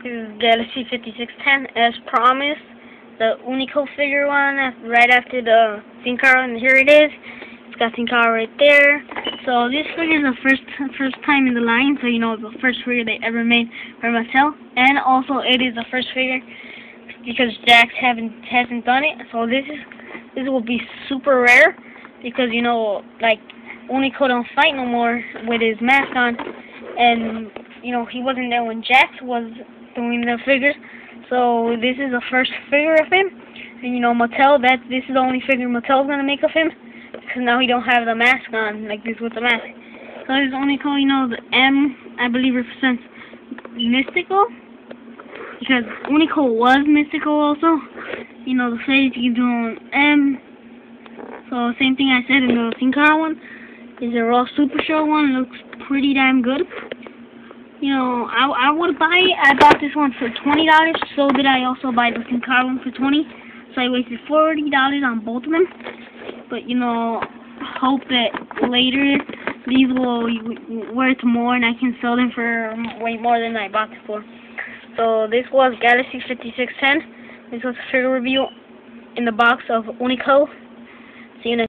This is Galaxy 5610 as promised. The Unico figure one right after the Sin Cara, and here it is. It's got Sin Cara right there. So this figure is the first time in the line, so you know it's the first figure they ever made for Mattel, and also it is the first figure because Jakks hasn't done it. So this will be super rare because you know like Unico don't fight no more with his mask on, and you know he wasn't there when Jakks was doing the figure. So this is the first figure of him, and you know Mattel, this is the only figure Mattel's gonna make of him, because now he don't have the mask on like this with the mask. So it's Unico, you know, the M I believe represents mystical, because Unico was mystical also. You know the face you can do on M. So same thing I said in the Sin Cara one. Is a Raw Super Show one. It looks pretty damn good. You know, I would buy it. I bought this one for $20. So did I also buy the Sin Cara one for $20. So I wasted $40 on both of them. But you know, hope that later these will worth more and I can sell them for way more than I bought them for. So this was Galaxy 5610. This was a figure review in the box of Unico. See you next.